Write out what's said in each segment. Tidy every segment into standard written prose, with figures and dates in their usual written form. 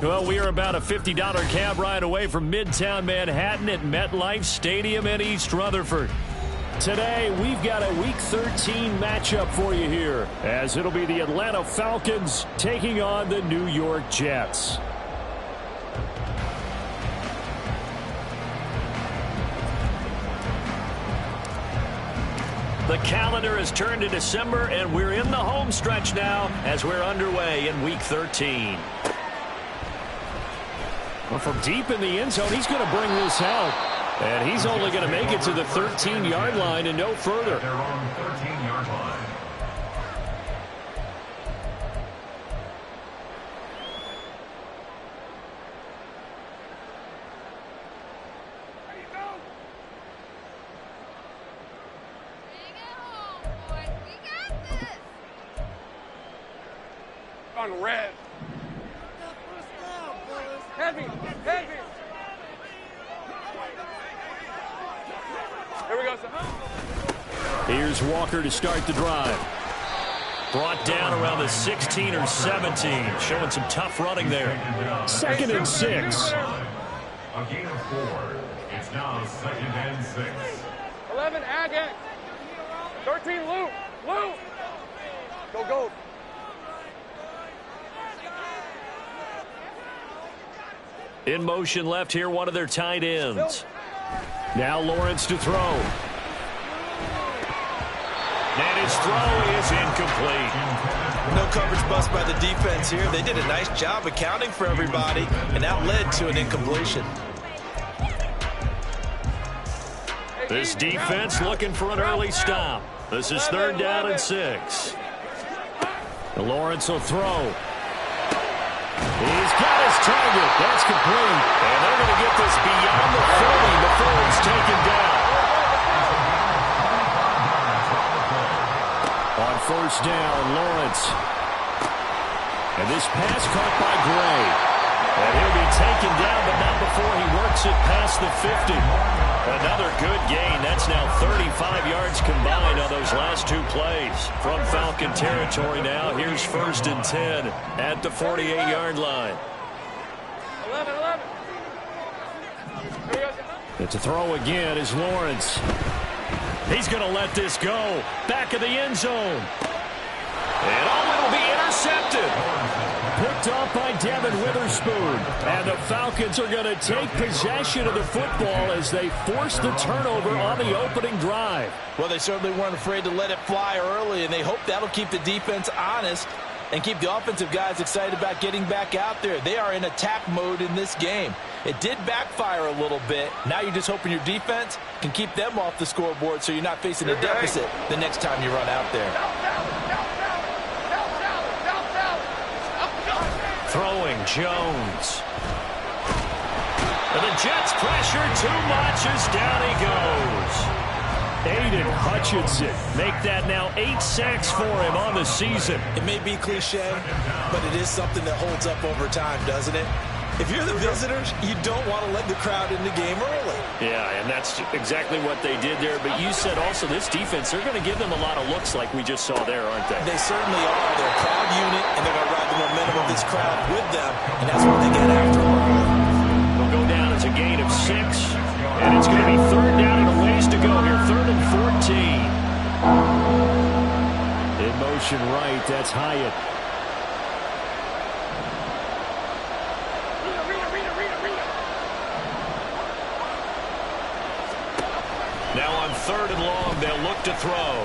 Well, we are about a $50 cab ride away from Midtown Manhattan at MetLife Stadium in East Rutherford. Today, we've got a Week 13 matchup for you here, as it'll be the Atlanta Falcons taking on the New York Jets. The calendar has turned to December, and we're in the home stretch now as we're underway in Week 13. Well, from deep in the end zone, he's going to bring this out. And he's only going to make it to the 13-yard line and no further. They're on the 13-yard line. On red. Heavy, heavy. Here we go, son. Here's Walker to start the drive. Brought down around the 16 or 17. Showing some tough running there. 2nd and 6. A gain of 4. It's now 2nd and 6. 11, Agate. 13, Lou. Lou. Go, go. In motion left here, one of their tight ends. Now Lawrence to throw. And his throw is incomplete. No coverage bust by the defense here. They did a nice job accounting for everybody, and that led to an incompletion. This defense looking for an early stop. This is 3rd down and 6. Lawrence will throw. He's got his target. That's complete. And they're going to get this beyond the 40 before it's taken down. On 1st down, Lawrence. And this pass caught by Gray. And he'll be taken down, but not before he works it past the 50. Another good gain. That's now 35 yards combined on those last 2 plays. From Falcon territory now, here's 1st and 10 at the 48-yard line. 11, 11. And to throw again is Lawrence. He's going to let this go. Back of the end zone. And it'll be intercepted. Picked off by Devin Witherspoon. And the Falcons are going to take possession of the football as they force the turnover on the opening drive. Well, they certainly weren't afraid to let it fly early, and they hope that'll keep the defense honest and keep the offensive guys excited about getting back out there. They are in attack mode in this game. It did backfire a little bit. Now you're just hoping your defense can keep them off the scoreboard so you're not facing a deficit the next time you run out there. Throwing Jones. And the Jets pressure too much as down he goes. Aiden Hutchinson make that now 8 sacks for him on the season. It may be cliche, but it is something that holds up over time, doesn't it? If you're the visitors, you don't want to let the crowd in the game early. Yeah, and that's exactly what they did there. But you said also this defense, they're going to give them a lot of looks like we just saw there, aren't they? They certainly are. They're a proud unit, and they're going to ride the momentum of this crowd with them, and that's what they get after them early. They'll go down as a gain of 6, and it's going to be 3rd down and a ways to go here, 3rd and 14. In motion right, that's Hyatt. Now on 3rd and long, they'll look to throw.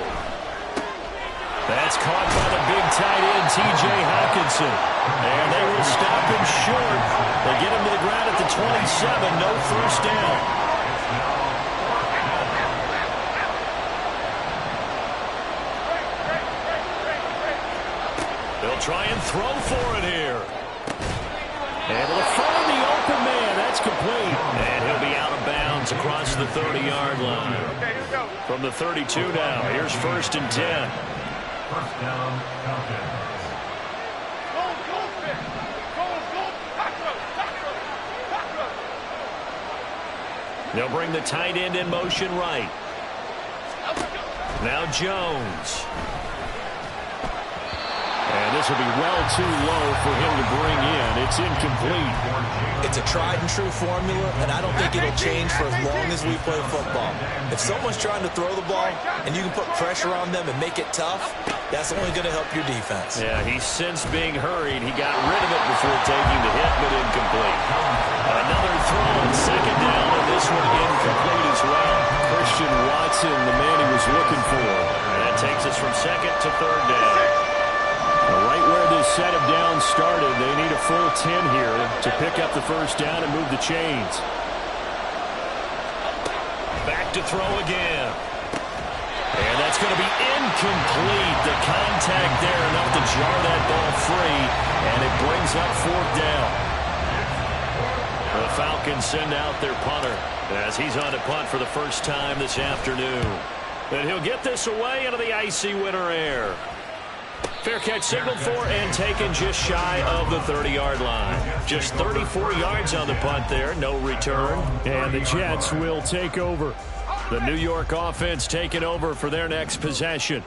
That's caught by the big tight end, T.J. Hockenson. And they will stop him short. They get him to the ground at the 27, no 1st down. They'll try and throw for it here. Able to find the open man. That's complete. And he'll be out of bounds across the 30-yard line. From the 32 now, here's 1st and 10. 1st down, Falcons. They'll bring the tight end in motion right. Now Jones. And this will be well too low for him to bring in. It's incomplete. It's a tried-and-true formula, and I don't think it'll change for as long as we play football. If someone's trying to throw the ball and you can put pressure on them and make it tough, that's only going to help your defense. Yeah, he's since being hurried. He got rid of it before taking the hit, but incomplete. Another throw on second down, and this one incomplete as well. Christian Watson, the man he was looking for. And that takes us from second to third down. Right where this set of downs started, they need a full 10 here to pick up the first down and move the chains. Back to throw again. And that's going to be incomplete. The contact there enough to jar that ball free, and it brings up fourth down. The Falcons send out their punter as he's on to punt for the first time this afternoon. And he'll get this away into the icy winter air. Fair catch signaled for and taken just shy of the 30-yard line. Just 34 yards on the punt there, no return. And the Jets will take over. The New York offense taking over for their next possession.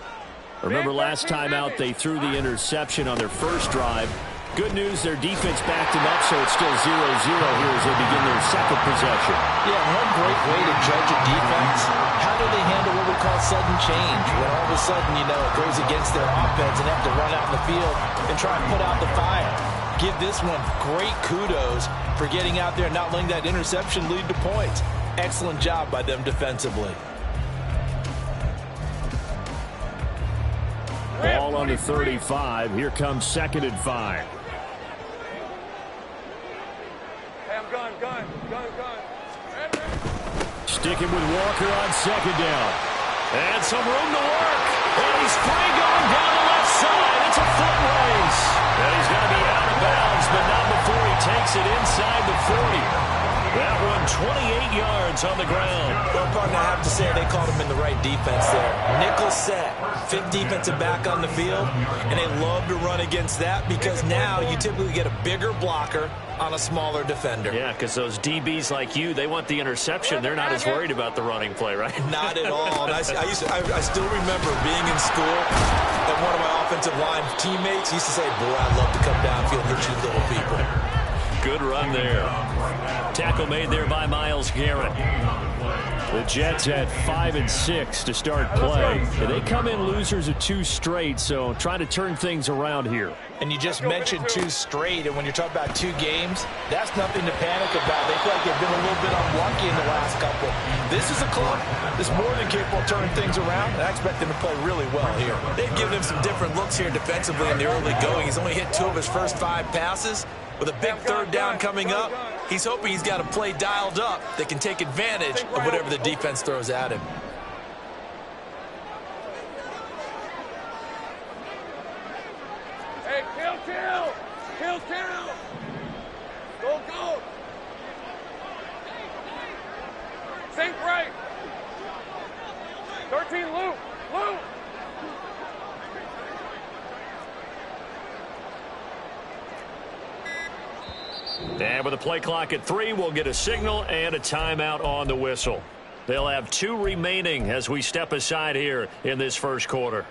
Remember last time out they threw the interception on their first drive. Good news, their defense backed them up, so it's still 0-0 here as they begin their second possession. Yeah, one great way to judge a defense, how do they handle what we call sudden change? When all of a sudden, you know, it goes against their offense and they have to run out in the field and try and put out the fire. Give this one great kudos for getting out there and not letting that interception lead to points. Excellent job by them defensively. Ball on the 35. Here comes second and 5. Hey, I'm gun. Sticking with Walker on second down. And some room to work. And he's free going down the left side. It's a foot race. And he's going to be out of bounds, but not before he takes it inside the 40. That one 28 yards on the ground. Well, partner, I have to say they called him in the right defense there. Nickel set, fifth defensive back on the field, and they love to run against that because now you typically get a bigger blocker on a smaller defender. Yeah, because those DBs like you, they want the interception. They're not as worried about the running play, right? Not at all. And I still remember being in school, and one of my offensive line teammates used to say, boy, I'd love to come downfield and hit you little people. Good run there. Tackle made there by Myles Garrett. The Jets at 5-6 to start play. They come in losers of 2 straight, so trying to turn things around here. And you just mentioned 2 straight, and when you're talking about 2 games, that's nothing to panic about. They feel like they've been a little bit unlucky in the last couple. This is a club that's more than capable of turning things around, and I expect them to play really well here. They've given him some different looks here defensively in the early going. He's only hit 2 of his first 5 passes. With a big third down coming up, he's hoping he's got a play dialed up that can take advantage of whatever the defense throws at him. Hey, kill. Go. Sink right. 13, loop. And with the play clock at 3, we'll get a signal and a timeout on the whistle. They'll have 2 remaining as we step aside here in this first quarter.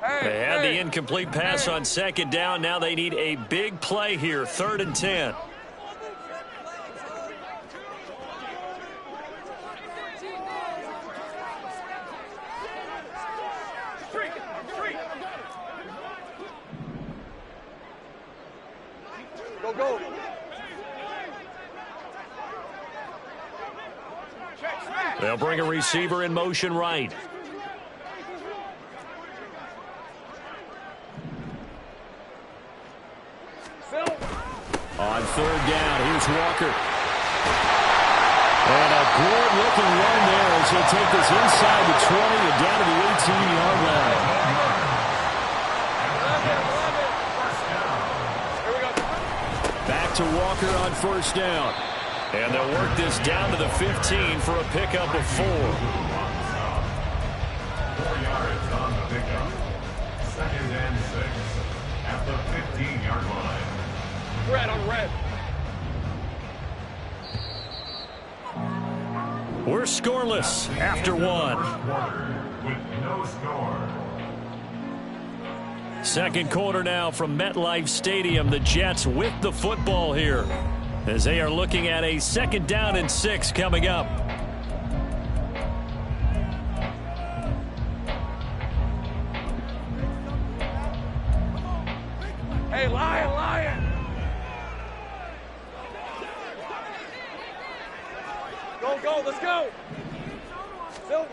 They had the incomplete pass on second down. Now they need a big play here, 3rd and 10. Go. They'll bring a receiver in motion right. On 3rd down, here's Walker. And a good-looking run there as he'll take this inside the 20 and down to the 18-yard line. Back to Walker on 1st down. And they'll work this down to the 15 for a pickup of 4. 4 yards on the pickup. 2nd and 6 at the 15-yard line. Red on red. scoreless after one. With no score. Second quarter now from MetLife Stadium. The Jets with the football here as they are looking at a 2nd down and 6 coming up. Hey, Lion! Go, let's go! Go.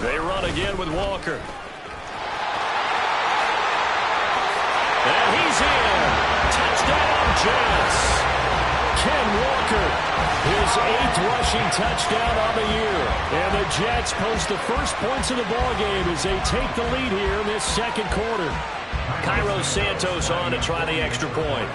They run again with Walker. And he's in. Touchdown, Jets. Ken Walker, his 8th rushing touchdown on the year. And the Jets post the first points of the ballgame as they take the lead here in this 2nd quarter. Cairo Santos on to try the extra point.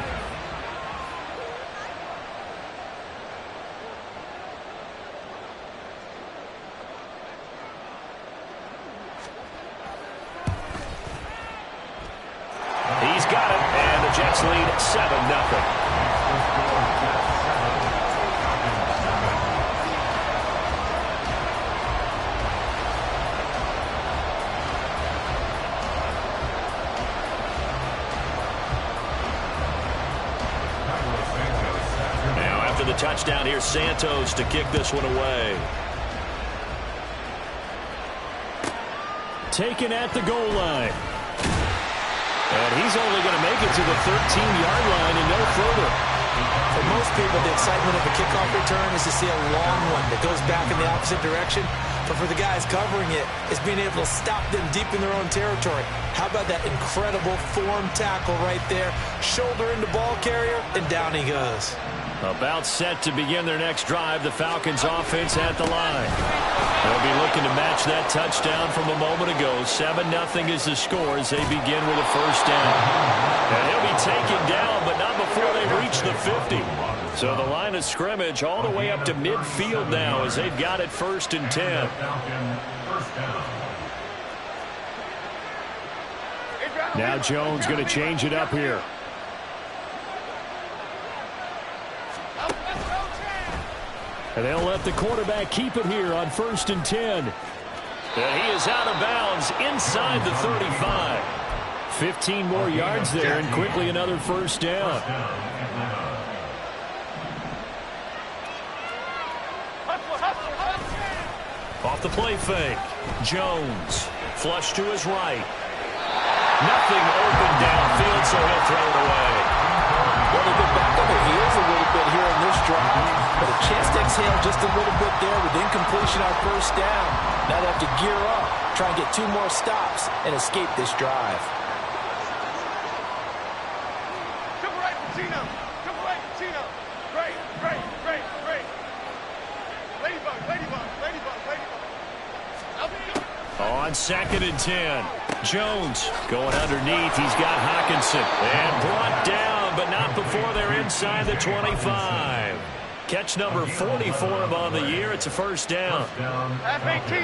He's got it, and the Jets lead 7-0. The touchdown here, Santos to kick this one away. Taken at the goal line. And he's only going to make it to the 13-yard line and no further. For most people, the excitement of a kickoff return is to see a long one that goes back in the opposite direction. But for the guys covering it, it's being able to stop them deep in their own territory. How about that incredible form tackle right there? Shoulder into ball carrier, and down he goes. About set to begin their next drive, the Falcons offense at the line. They'll be looking to match that touchdown from a moment ago. 7-0 is the score as they begin with a first down. And he'll be taken down, but not before they reach the 50. So the line of scrimmage all the way up to midfield now as they've got it 1st and 10. Now Jones going to change it up here. And they'll let the quarterback keep it here on 1st and 10. And he is out of bounds inside the 35. 15 more yards there and quickly another first down. Off the play fake. Jones. Flush to his right. Nothing open downfield, so he'll throw it away. Well, they've been back on their heels a little bit here in this drive, but a chance to exhale just a little bit there with incompletion on first down. Now they have to gear up, try and get 2 more stops, and escape this drive. Triple right, Pacino. Triple right, Pacino. Great. Ladybug. On 2nd and 10. Jones going underneath. He's got Hockenson. And brought down, but not before they're inside the 25. Catch number 40 for him on the year. It's a first down. Half 18.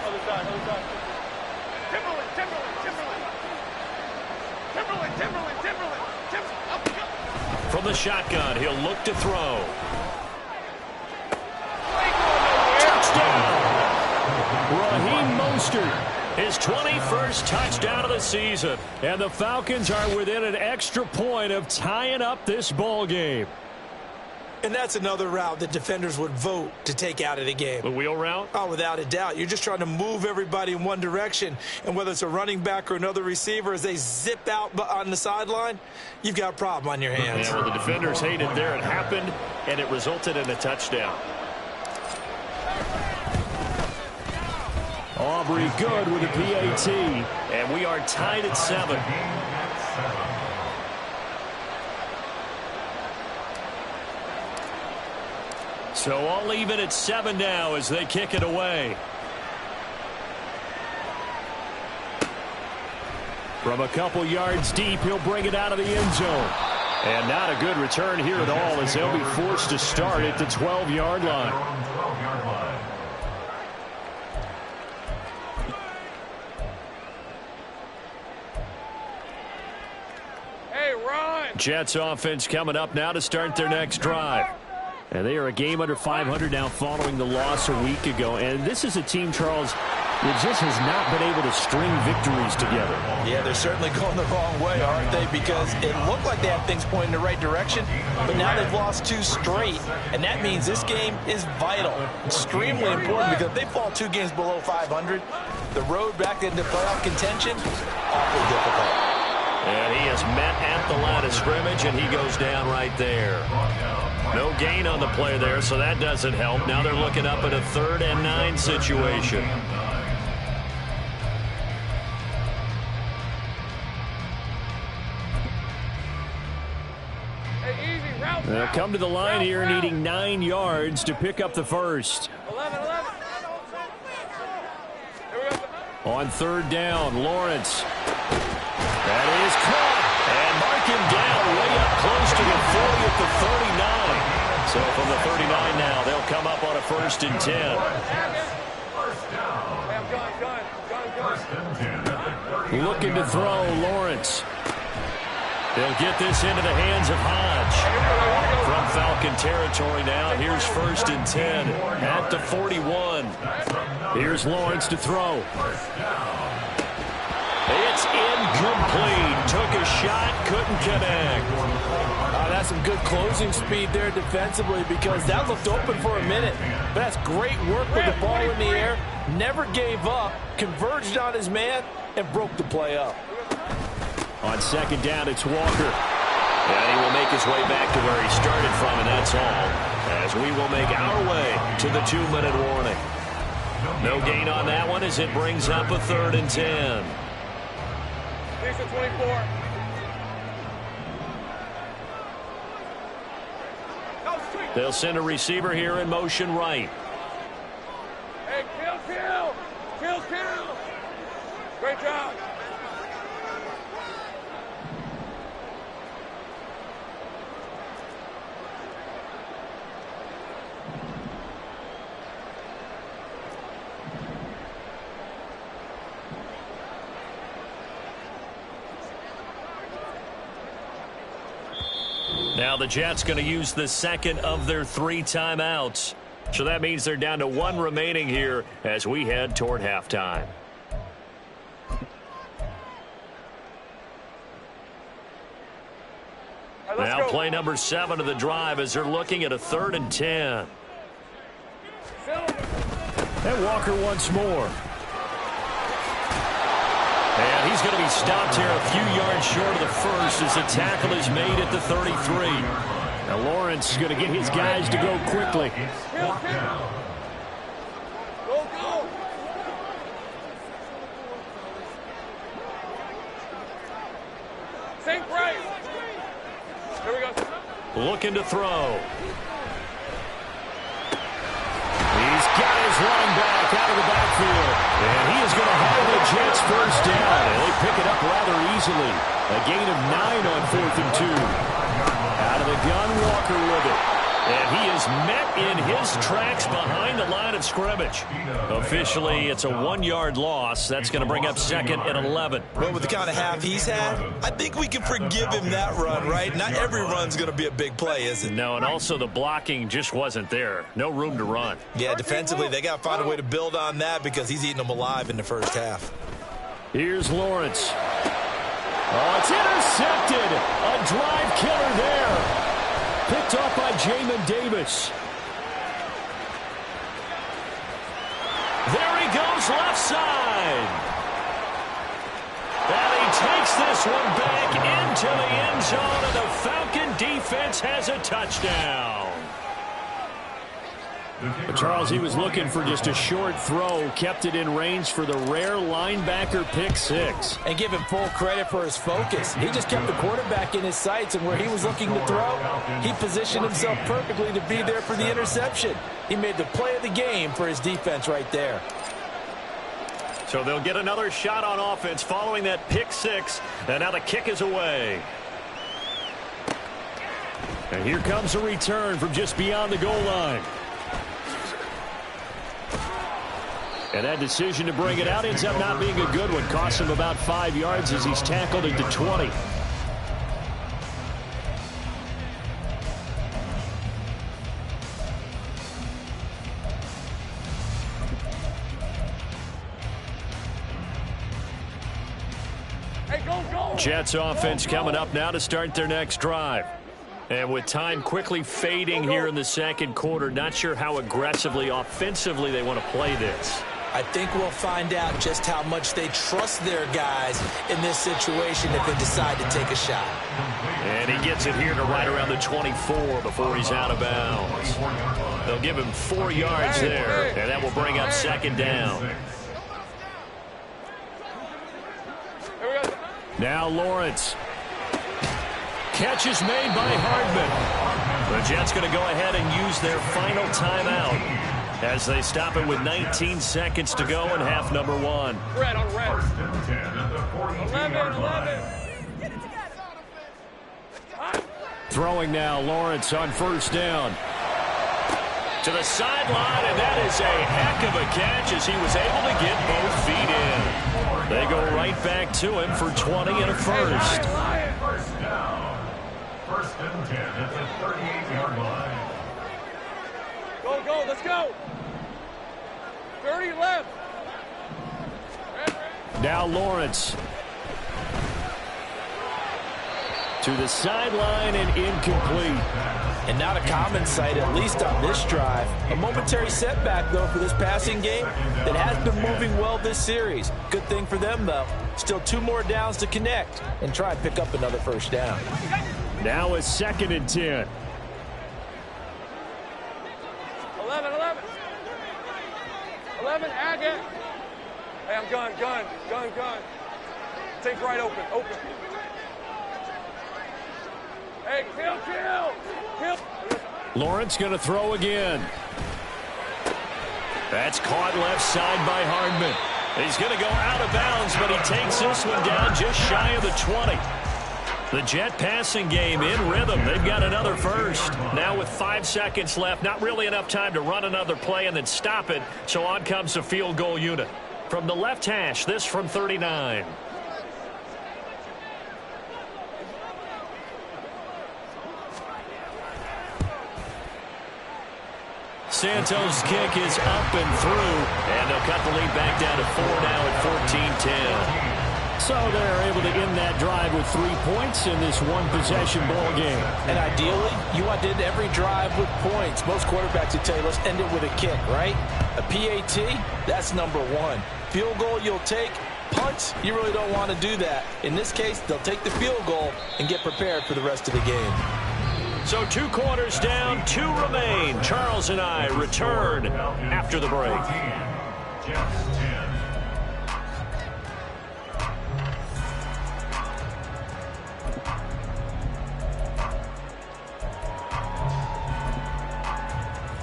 Other side. Timberland. From the shotgun, he'll look to throw. Touchdown! Raheem Mostert, his 21st touchdown of the season. And the Falcons are within an extra point of tying up this ball game. And that's another route that defenders would vote to take out of the game. The wheel route? Oh, without a doubt. You're just trying to move everybody in one direction. And whether it's a running back or another receiver, as they zip out on the sideline, you've got a problem on your hands. Yeah, well, the defenders hate it there. It happened, and it resulted in a touchdown. Aubrey good with a PAT, and we are tied at 7. So all even at 7 now as they kick it away. From a couple yards deep, he'll bring it out of the end zone. And not a good return here at all as they'll be forced to start at the 12-yard line. Jets offense coming up now to start their next drive. And they are a game under 500 now following the loss a week ago. And this is a team, Charles, that just has not been able to string victories together. Yeah, they're certainly going the wrong way, aren't they? Because it looked like they had things pointing in the right direction, but now they've lost 2 straight. And that means this game is vital, extremely important, because if they fall 2 games below 500, the road back into playoff contention, awfully difficult. And he is met at the line of scrimmage, and he goes down right there. No gain on the play there, so that doesn't help. Now they're looking up at a 3rd and 9 situation. They'll come to the line here needing 9 yards to pick up the first. 11. On 3rd down, Lawrence. That is caught. And mark him down way up close to the 40 at the 39. So from the 39 now, they'll come up on a 1st and 10. Looking to throw, Lawrence. They'll get this into the hands of Hodge. From Falcon territory now, here's 1st and 10 at the 41. Here's Lawrence to throw. It's incomplete. Took a shot, couldn't connect. That's some good closing speed there defensively, because that looked open for a minute. But that's great work with the ball in the air. Never gave up, converged on his man, and broke the play up. On 2nd down, it's Walker. And he will make his way back to where he started from, and that's all. As we will make our way to the 2-minute warning. No gain on that one as it brings up a 3rd and 10. 24. They'll send a receiver here in motion right. Hey, kill. Great job. Now the Jets going to use the 2nd of their 3 timeouts. So that means they're down to 1 remaining here as we head toward halftime. Now play number 7 of the drive as they're looking at a 3rd and 10. And Walker once more. And he's going to be stopped here a few yards short of the first as the tackle is made at the 33. Now Lawrence is going to get his guys to go quickly. Go. Sink right. Here we go. Looking to throw. He's got his running back out of the backfield. And he is going to have the Jets 1st down. And they pick it up rather easily. A gain of 9 on 4th and 2. Out of the gun, Walker with it. And he is met in his tracks behind the line of scrimmage. Officially, it's a 1-yard loss. That's going to bring up 2nd and 11. Well, with the kind of half he's had, I think we can forgive him that run, right? Not every run's going to be a big play, is it? No, and also the blocking just wasn't there. No room to run. Yeah, defensively, they got to find a way to build on that because he's eating them alive in the 1st half. Here's Lawrence. Oh, it's intercepted. A drive killer there. Picked off by Jamin Davis. There he goes, left side. And he takes this one back into the end zone, and the Falcon defense has a touchdown. But Charles, he was looking for just a short throw, kept it in range for the rare linebacker pick 6. And give him full credit for his focus. He just kept the quarterback in his sights, and where he was looking to throw, he positioned himself perfectly to be there for the interception. He made the play of the game for his defense right there. So they'll get another shot on offense following that pick 6, and now the kick is away. And here comes a return from just beyond the goal line. And that decision to bring it out ends up not being a good one. Costs him about 5 yards as he's tackled at the 20. Jets offense coming up now to start their next drive. And with time quickly fading here in the second quarter, not sure how aggressively, offensively they want to play this. I think we'll find out just how much they trust their guys in this situation if they decide to take a shot. And he gets it here to right around the 24 before he's out of bounds. They'll give him 4 yards there, and that will bring up second down. Now Lawrence. Catch is made by Hardman. The Jets going to go ahead and use their final timeout as they stop it with 19 seconds to go in half number 1. Red on red. 11. Throwing now, Lawrence on first down. To the sideline, and that is a heck of a catch as he was able to get both feet in. They go right back to him for 20 and a first. First down. First and 10 at the 38-yard line. Go, let's go. 30 left. Now Lawrence. To the sideline and incomplete. And not a common sight, at least on this drive. A momentary setback, though, for this passing game that has been moving well this series. Good thing for them, though. Still 2 more downs to connect and try and pick up another first down. Now a second and 10. 11, Agate. Hey, I'm gun. Take right open. Hey, kill. Lawrence going to throw again. That's caught left side by Hardman. He's going to go out of bounds, but he takes this one down just shy of the 20. The Jet passing game in rhythm. They've got another first. Now with 5 seconds left, not really enough time to run another play and then stop it. So on comes the field goal unit. From the left hash, this from 39. Santos' kick is up and through, and they'll cut the lead back down to 4 now at 14-10. So they're able to end that drive with 3 points in this one-possession ball game. And ideally, you want to end every drive with points. Most quarterbacks would tell you, let's end it with a kick, right? A PAT, that's number 1. Field goal you'll take. Punts, you really don't want to do that. In this case, they'll take the field goal and get prepared for the rest of the game. So 2 quarters down, 2 remain. Charles and I return after the break. Jets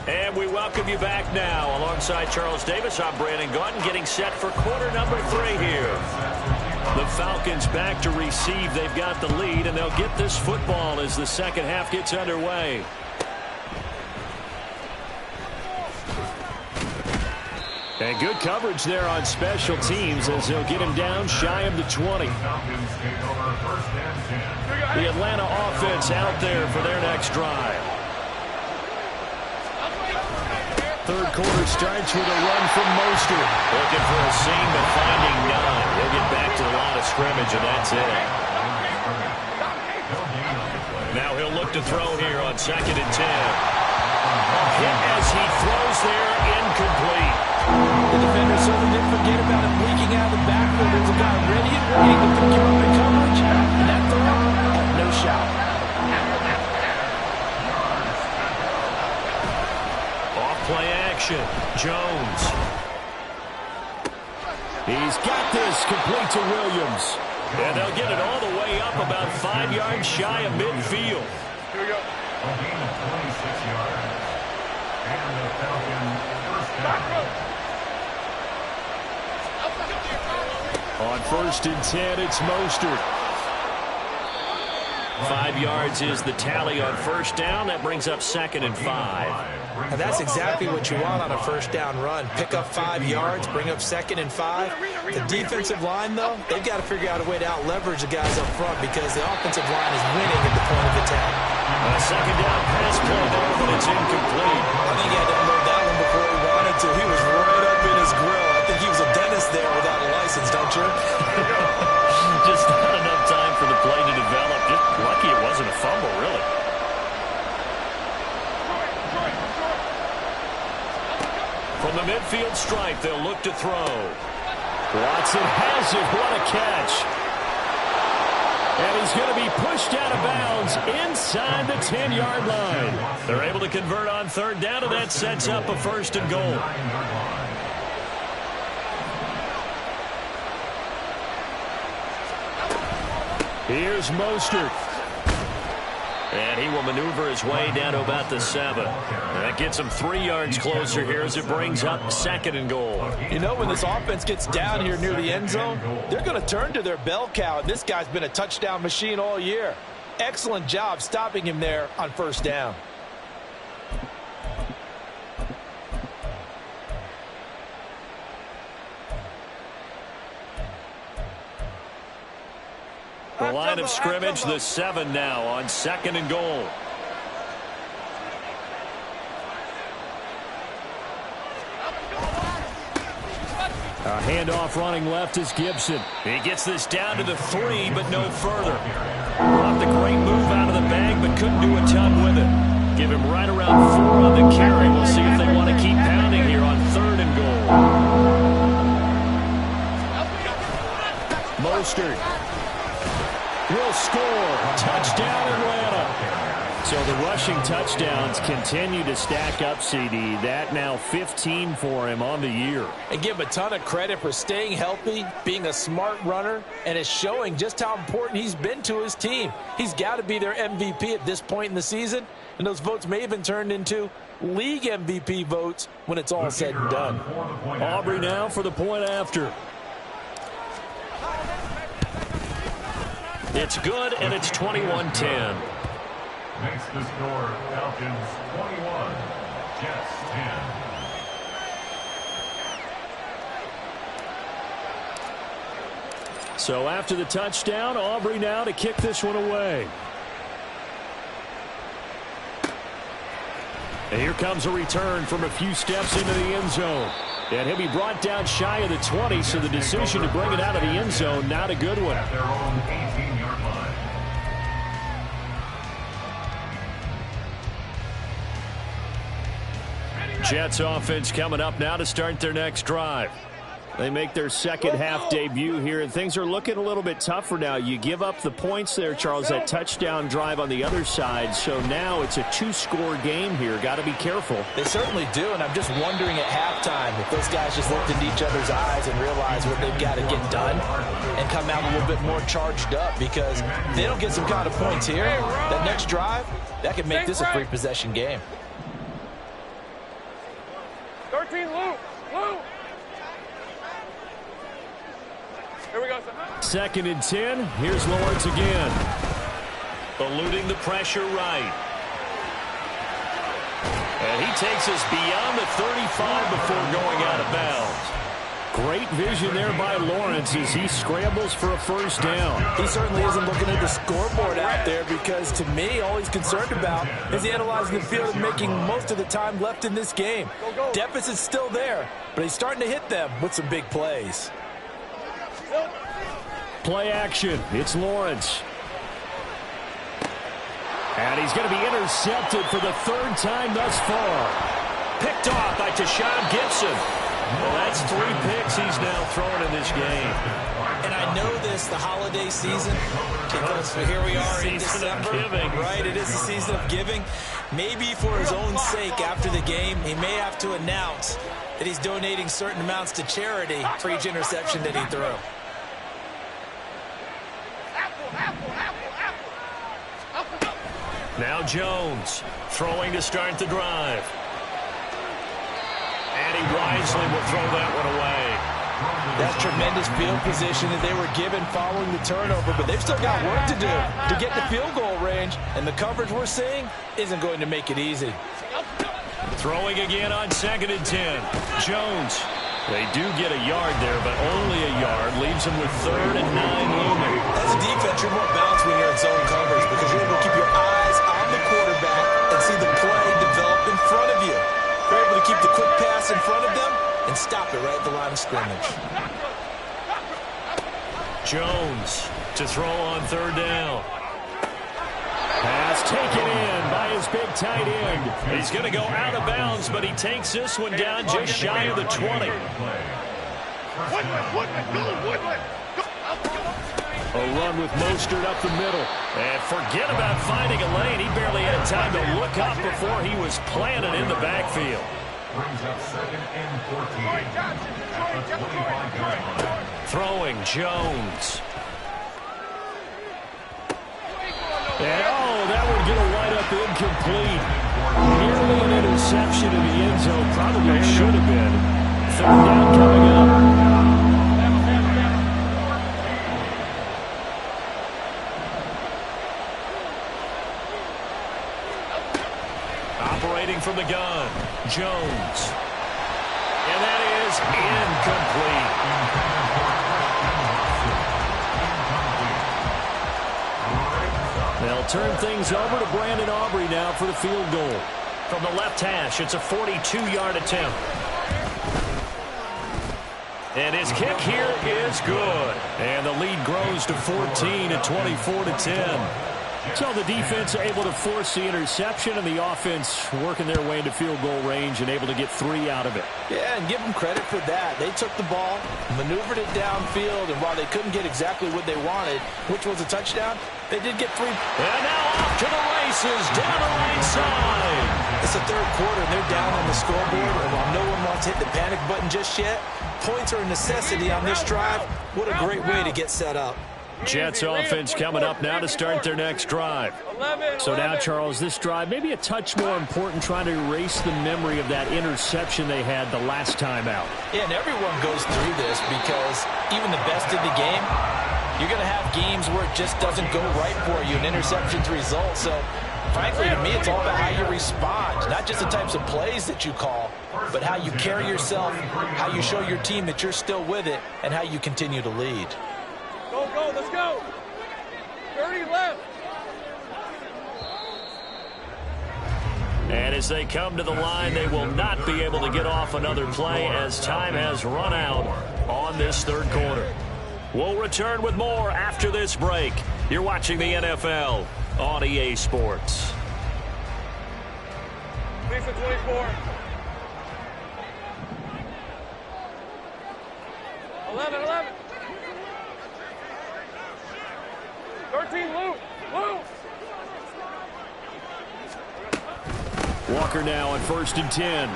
10. And we welcome you back now. Alongside Charles Davis, I'm Brandon Gaudin, getting set for quarter number 3 here. The Falcons back to receive. They've got the lead, and they'll get this football as the second half gets underway. And good coverage there on special teams as they'll get him down shy of the 20. The Atlanta offense out there for their next drive. Third quarter starts with a run from Mostert. Looking for a seam, but finding none. He'll get back to the line of scrimmage, and that's it. Now he'll look to throw here on 2nd and 10. Hit as he throws there, incomplete. The defender certainly didn't forget about him leaking out of the backfield. There's a guy ready and waiting to pick him up in coverage. And that throw, no shot. Play action. Jones. He's got this complete to Williams. And they'll get it all the way up about 5 yards shy of midfield. Here we go. A gain of 26 yards. And the Falcons first down. On 1st and 10, it's Mostert. 5 yards is the tally on first down. That brings up 2nd and 5. And that's exactly what you want on a first down run. Pick up 5 yards, bring up 2nd and 5. The defensive line, though, they've got to figure out a way to out-leverage the guys up front because the offensive line is winning at the point of attack. A second down pass play there, but it's incomplete. I think he had to unload that one before he wanted to. He was right up in his grill. I think he was a dentist there without a license, don't you? Just not enough time From the midfield stripe, they'll look to throw. Watson has it. What a catch. And he's going to be pushed out of bounds inside the 10-yard line. They're able to convert on third down, and that sets up a first and goal. Here's Mostert. And he will maneuver his way down to about the 7. That gets him 3 yards closer here as it brings up second and goal. You know, when this offense gets down here near the end zone, they're going to turn to their bell cow. And this guy's been a touchdown machine all year. Excellent job stopping him there on first down. The line of scrimmage, the 7 now on second and goal. A handoff running left is Gibson. He gets this down to the 3, but no further. Brought the great move out of the bag, but couldn't do a ton with it. Give him right around 4 on the carry. We'll see if they want to keep pounding here on third and goal. Mostert will score. Touchdown, Atlanta. So the rushing touchdowns continue to stack up, CD. That now 15 for him on the year. And give him a ton of credit for staying healthy, being a smart runner, and is showing just how important he's been to his team. He's got to be their MVP at this point in the season, and those votes may have been turned into league MVP votes when it's all said and done. Aubrey now for the point after. It's good, and it's 21-10. Makes the score Falcons 21, Jets 10. So after the touchdown, Aubrey now to kick this one away. And here comes a return from a few steps into the end zone. And he'll be brought down shy of the 20, so the decision to bring it out of the end zone, not a good one. At their own 18-yard line. Jets offense coming up now to start their next drive. They make their second half debut here, and things are looking a little bit tougher now. You give up the points there, Charles, that touchdown drive on the other side. So now it's a 2-score game here. Got to be careful. They certainly do, and I'm just wondering at halftime if those guys just looked into each other's eyes and realized what they've got to get done and come out a little bit more charged up, because if they don't get some kind of points here, that next drive, that could make this a free possession game. 13, Luke. Here we go, sir. 2nd and 10. Here's Lawrence again. Eluding the pressure right. And he takes us beyond the 35 before going out of bounds. Great vision there by Lawrence as he scrambles for a first down. He certainly isn't looking at the scoreboard out there, because to me, all he's concerned about is analyzing the field and making most of the time left in this game. Deficit's still there, but he's starting to hit them with some big plays. Play action. It's Lawrence. And he's going to be intercepted for the 3rd time thus far. Picked off by Tashawn Gibson. Well, that's 3 picks he's now thrown in this game. And I know this, the holiday season, because here we are in December. Right, it is the season of giving. Maybe for his own sake after the game, he may have to announce that he's donating certain amounts to charity for each interception that he threw. Now Jones throwing to start the drive. And he wisely will throw that one away. That's tremendous field position that they were given following the turnover, but they've still got work to do to get the field goal range, and the coverage we're seeing isn't going to make it easy. Throwing again on 2nd and 10. Jones. They do get a yard there, but only a yard. Leaves them with 3rd and 9 looming. As a defense, you're more balanced when you're in zone coverage, because you're able to keep your eyes on the quarterback and see the play develop in front of you. You're able to keep the quick pass in front of them and stop it right at the line of scrimmage. Jones to throw on 3rd down. Pass taken in by his big tight end. He's going to go out of bounds, but he takes this one down just shy of the 20. A run with Mostert up the middle. And forget about finding a lane. He barely had time to look up before he was planted in the backfield. Brings up 2nd and 14. Throwing Jones. And that would get a wide-up incomplete. Nearly an interception in the end zone. Probably should have been. 3rd down coming up. Operating from the gun, Jones. And that is incomplete. They'll turn things over to Brandon Aubrey now for the field goal. From the left hash, it's a 42-yard attempt. And his kick here is good. And the lead grows to 14 at 24-10. So the defense able to force the interception, and the offense working their way into field goal range and able to get 3 out of it. Yeah, and give them credit for that. They took the ball, maneuvered it downfield, and while they couldn't get exactly what they wanted, which was a touchdown, they did get 3. And now off to the races, down the right side. It's the 3rd quarter, and they're down on the scoreboard, and while no one wants to hit the panic button just yet, points are a necessity on this drive. What a great way to get set up. Jets offense coming up now to start their next drive. So now, Charles, this drive maybe a touch more important, trying to erase the memory of that interception they had the last time out. Yeah, and everyone goes through this because even the best in the game, you're going to have games where it just doesn't go right for you, and interceptions result. So, frankly, to me, it's all about how you respond, not just the types of plays that you call, but how you carry yourself, how you show your team that you're still with it, and how you continue to lead. Go, let's go. 30 left. And as they come to the line, they will not be able to get off another play as time has run out on this 3rd quarter. We'll return with more after this break. You're watching the NFL on EA Sports. Lisa 24. 11. 13, Lou. Walker now on 1st and 10.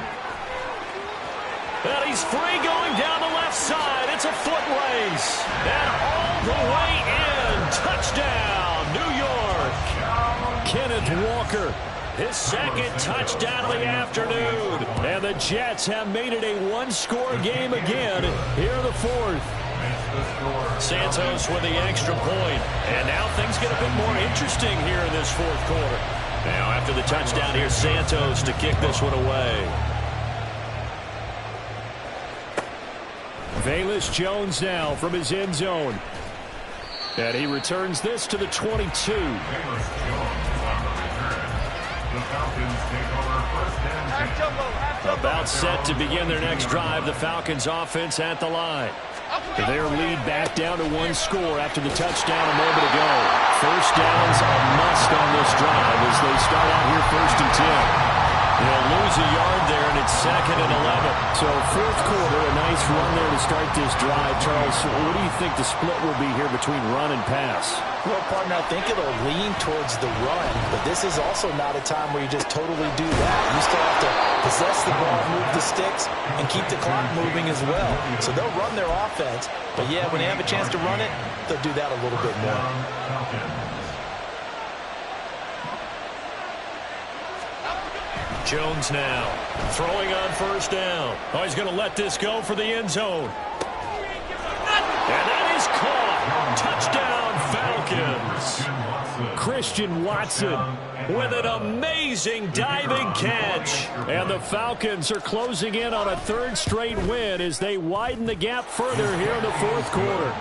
And he's free going down the left side. It's a foot race. And all the way in. Touchdown, New York. Kenneth Walker, his 2nd touchdown of the afternoon. And the Jets have made it a 1-score game again here in the 4th. Santos with the extra point. And now things get a bit more interesting here in this 4th quarter. Now after the touchdown, here's Santos to kick this one away. Velus Jones now from his end zone. And he returns this to the 22. About set to begin their next drive. The Falcons offense at the line. Their lead back down to 1 score after the touchdown a moment ago. First down's a must on this drive as they start out here 1st and 10. They'll lose a yard there, and it's 2nd and 11. So 4th quarter, a nice run there to start this drive. Charles, what do you think the split will be here between run and pass? Well, partner, I think it'll lean towards the run, but this is also not a time where you just totally do that. You still have to possess the ball, move the sticks, and keep the clock moving as well. So they'll run their offense, but yeah, when they have a chance to run it, they'll do that a little bit more. Jones now throwing on 1st down. Oh, he's going to let this go for the end zone. And that is caught. Touchdown, Falcons. Christian Watson with an amazing diving catch. And the Falcons are closing in on a 3rd straight win as they widen the gap further here in the 4th quarter.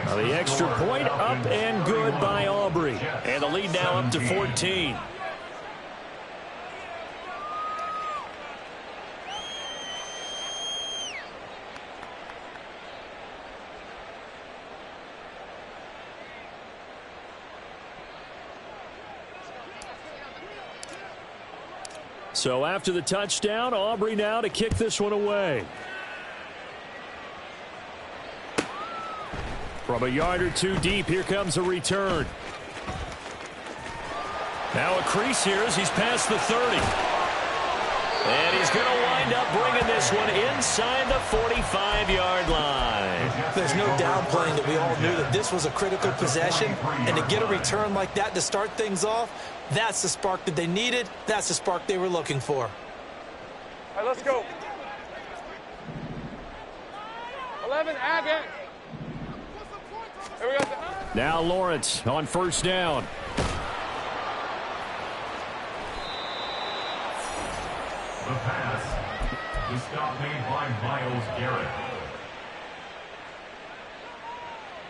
Now the extra point up and good by Aubrey. And the lead now up to 14. So after the touchdown, Aubrey now to kick this one away. From a yard or two deep, here comes a return. Now a crease here as he's past the 30. And he's going to wind up bringing this one inside the 45-yard line. There's no downplaying that we all knew that this was a critical possession. And to get a return like that to start things off, that's the spark that they needed. That's the spark they were looking for. All right, let's go. 11, Agate. Here we go. Now Lawrence on first down. The pass. The stop made by Myles Garrett.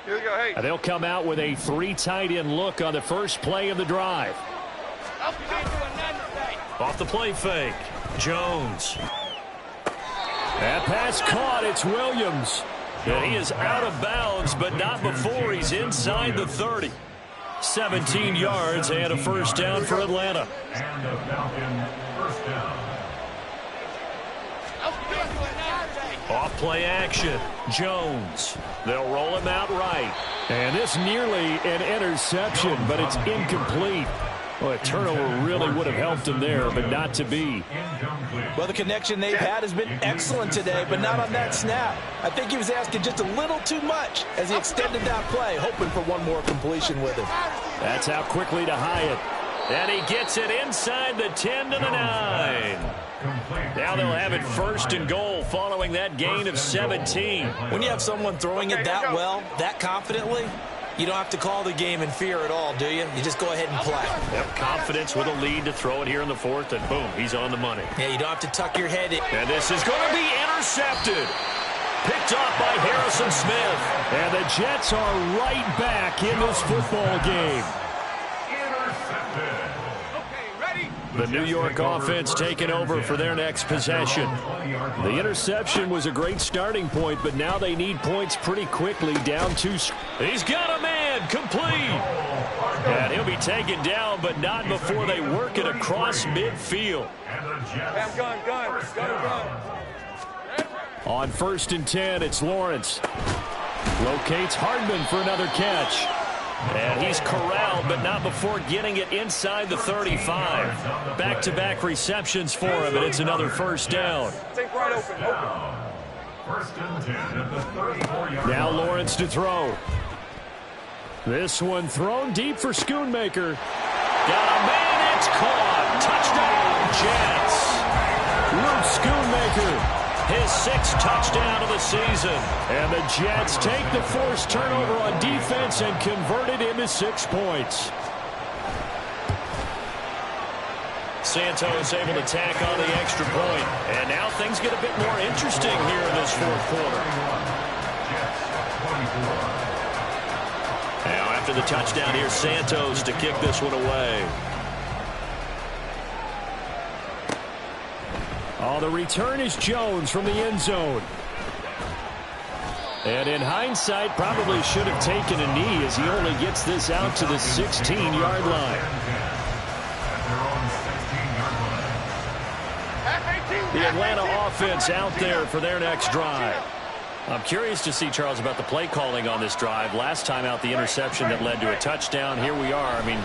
Here we go, hey. And they'll come out with a 3 tight end look on the first play of the drive. Off the play fake. Jones. That pass caught. It's Williams. And he is out of bounds, but not before he's inside the 30. 17 yards and a first down for Atlanta. And a Falcon first down. Off play action. Jones. They'll roll him out right. And this nearly an interception, but it's incomplete. Well, a turnover really would have helped him there, but not to be. Well, the connection they've had has been excellent today, but not on that snap. I think he was asking just a little too much as he extended that play, hoping for one more completion with him. That's out quickly to Hyatt. And he gets it inside the 10 to the 9. Now they'll have it first and goal following that gain of 17. When you have someone throwing it that well, that confidently, you don't have to call the game in fear at all, do you? You just go ahead and play. Have confidence with a lead to throw it here in the 4th, and boom, he's on the money. Yeah, you don't have to tuck your head in. And this is going to be intercepted. Picked off by Harrison Smith. And the Jets are right back in this football game. The New York offense taking over for their next possession. The interception was a great starting point, but now they need points pretty quickly, down 2. He's got a man, complete. And he'll be taken down, but not before they work it across midfield. Gun. On 1st and 10, it's Lawrence. Locates Hardman for another catch. And he's corralled, but not before getting it inside the 35. Back-to-back receptions for him, and it's another first down. Take right open. First and 10 at the 34-yard Now line. Lawrence to throw. This one thrown deep for Schoonmaker. Got a man, it's caught. Touchdown, Jets. Luke Schoonmaker. His 6th touchdown of the season. And the Jets take the forced turnover on defense and convert it into 6 points. Santos able to tack on the extra point. And now things get a bit more interesting here in this 4th quarter. Now after the touchdown, here's Santos to kick this one away. Oh, the return is Jones from the end zone. And in hindsight, probably should have taken a knee as he only gets this out to the 16-yard line. The Atlanta offense out there for their next drive. I'm curious to see, Charles, about the play calling on this drive. Last time out, the interception that led to a touchdown. Here we are. I mean,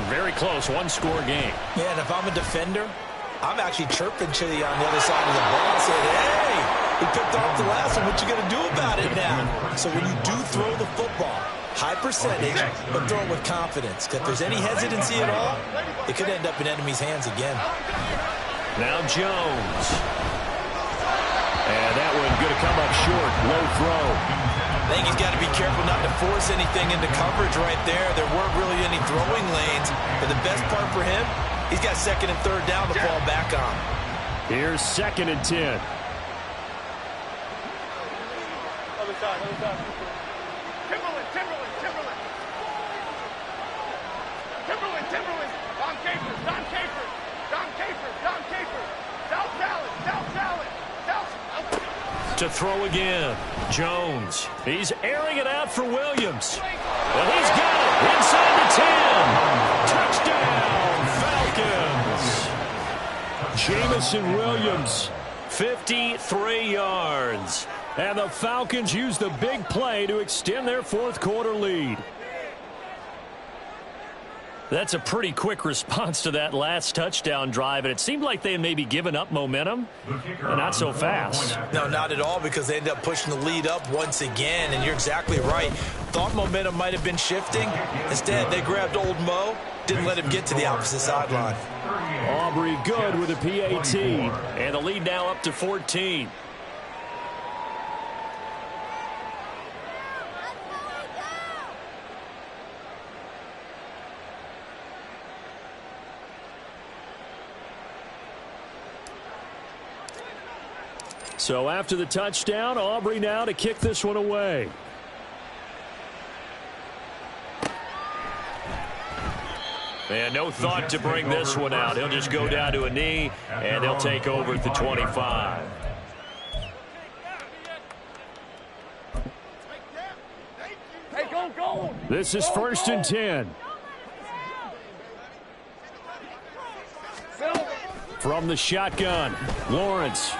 very close, 1-score game. Yeah, and if I'm a defender, I'm actually chirping Chili on the other side of the ball and saying, hey, he picked off the last one. What you going to do about it now? So when you do throw the football, high percentage, but throw it with confidence. If there's any hesitancy at all, it could end up in enemy's hands again. Now Jones. And that one going to come up short. Low throw. I think he's got to be careful not to force anything into coverage right there. There weren't really any throwing lanes. But the best part for him, he's got 2nd and 3rd down to fall back on. Here's 2nd and 10. Other side. Timberland. Don Capers. South Salad. To throw again. Jones. He's airing it out for Williams. And he's got it inside the 10. Touchdown, Falcons. Jameson Williams, 53 yards. And the Falcons use the big play to extend their fourth quarter lead. That's a pretty quick response to that last touchdown drive, and it seemed like they had maybe given up momentum, but not so fast. No, not at all, because they ended up pushing the lead up once again, and you're exactly right. Thought momentum might have been shifting. Instead, they grabbed old Mo, didn't let him get to the opposite sideline. Aubrey good with a PAT, and the lead now up to 14. So after the touchdown, Aubrey now to kick this one away. And no thought to bring this one out. He'll just go down to a knee, and they'll take over at the 25. This is 1st and 10. From the shotgun, Lawrence.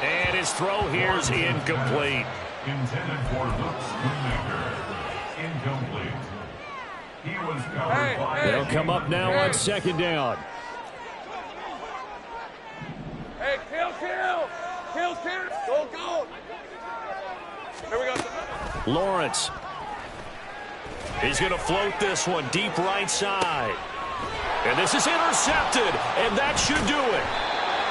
And his throw here is incomplete. Intended for Luke Schoonmaker. Incomplete. He was covered by... They'll come up now on 2nd down. Hey, kill. Go. Here we go. Lawrence. He's going to float this one deep right side. And this is intercepted, and that should do it.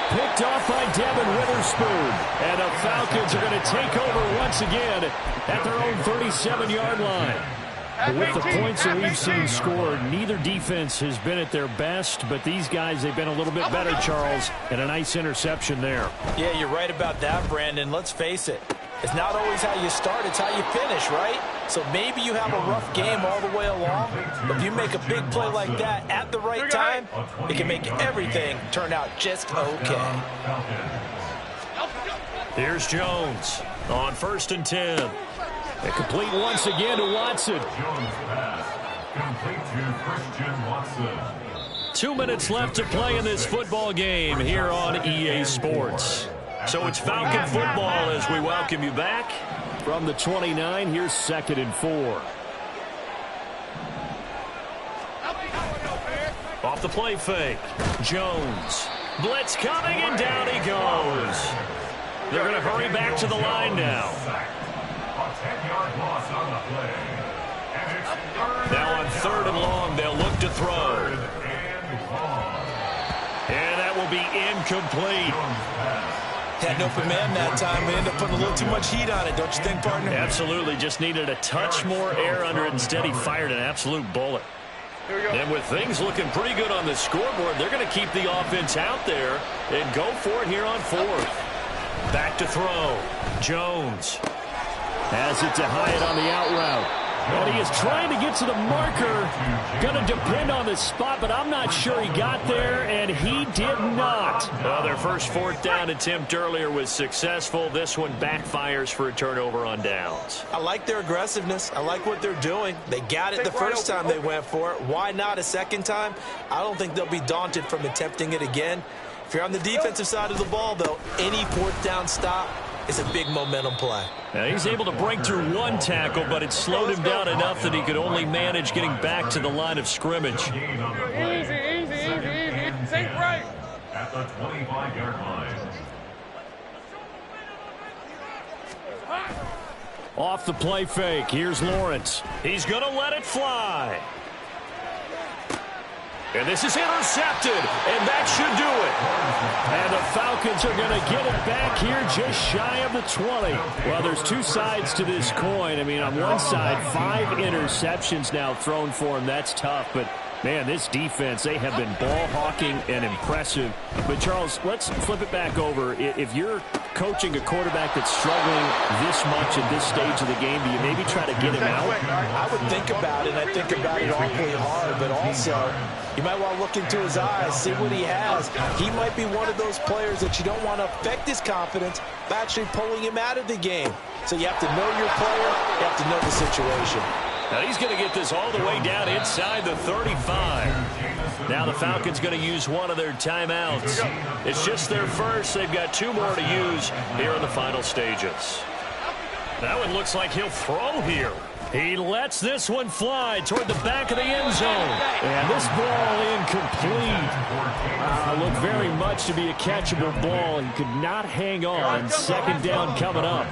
Picked off by Devin Witherspoon. And the Falcons are going to take over once again at their own 37-yard line. With the points that we've seen scored, neither defense has been at their best, but these guys, they've been a little bit better, Charles, and a nice interception there. Yeah, you're right about that, Brandon. Let's face it. It's not always how you start, it's how you finish, right? So maybe you have a rough game all the way along, but if you make a big play like that at the right time, it can make everything turn out just okay. Here's Jones on 1st and 10. A complete once again to Watson. Jones pass. Complete to Christian Watson. 2 minutes left to play in this football game here on EA Sports. So it's Falcon football as we welcome you back. From the 29, here's 2nd and 4. Off the play fake. Jones. Blitz coming, and down he goes. They're going to hurry back to the line now. A 10-yard loss on the play. And it's Now on 3rd and long, they'll look to throw. And that will be incomplete. Had an open man that time. We ended up putting a little too much heat on it, don't you think, partner? Absolutely. Just needed a touch more air under it. Instead, he fired an absolute bullet. And with things looking pretty good on the scoreboard, they're going to keep the offense out there and go for it here on 4th. Back to throw. Jones has it to Hyatt on the out route. And he is trying to get to the marker. Going to depend on the spot, but I'm not sure he got there, and he did not. Well, their first 4th down attempt earlier was successful. This one backfires for a turnover on downs. I like their aggressiveness. I like what they're doing. They got it the first time they went for it. Why not a second time? I don't think they'll be daunted from attempting it again. If you're on the defensive side of the ball, though, any 4th down stop is a big momentum play. Now he's able to break through one tackle, but it slowed him down enough that he could only manage getting back to the line of scrimmage. Easy. Think right. At the 25-yard line. Off the play fake, here's Lawrence. He's going to let it fly. And this is intercepted, and that should do it. And the Falcons are going to get it back here just shy of the 20. Well, there's two sides to this coin. I mean, on one side, 5 interceptions now thrown for him. That's tough, but man, this defense, they have been ball hawking and impressive. But, Charles, let's flip it back over. If you're coaching a quarterback that's struggling this much at this stage of the game, do you maybe try to get him out? I would think about it, and I think about it awfully hard, but also you might want to look into his eyes, see what he has. He might be one of those players that you don't want to affect his confidence by actually pulling him out of the game. So you have to know your player, you have to know the situation. Now he's going to get this all the way down inside the 35. Now the Falcons going to use one of their timeouts. It's just their first. They've got 2 more to use here in the final stages. That one looks like he'll throw here. He lets this one fly toward the back of the end zone. And this ball incomplete. Looked very much to be a catchable ball. He could not hang on. Second down coming up.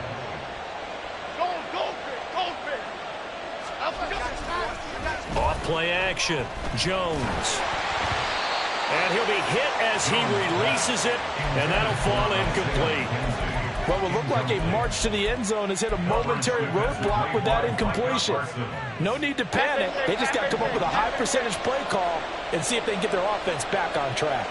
Off play action. Jones. And he'll be hit as he releases it. And that'll fall incomplete. What will look like a march to the end zone has hit a momentary roadblock with that incompletion. No need to panic. They just got to come up with a high percentage play call and see if they can get their offense back on track.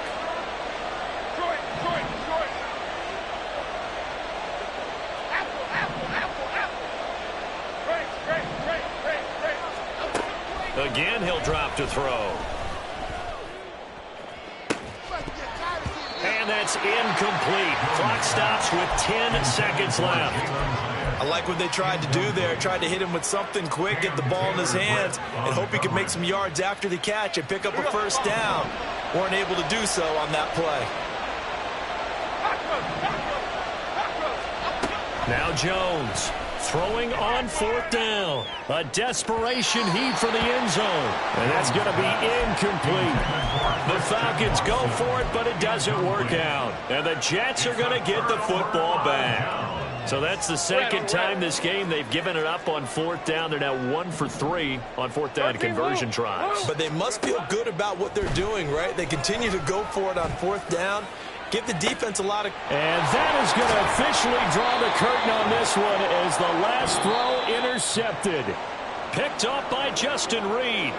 Again, he'll drop to throw. And that's incomplete. Clock stops with 10 seconds left. I like what they tried to do there. Tried to hit him with something quick, get the ball in his hands, and hope he could make some yards after the catch and pick up a first down. Weren't able to do so on that play. Now Jones throwing on 4th down. A desperation heave for the end zone. And that's going to be incomplete. The Falcons go for it, but it doesn't work out. And the Jets are going to get the football back. So that's the second time this game they've given it up on 4th down. They're now 1 for 3 on 4th down conversion tries. But they must feel good about what they're doing, right? They continue to go for it on 4th down. Give the defense a lot of... And that is going to officially draw the curtain on this one as the last throw intercepted. Picked up by Justin Reed.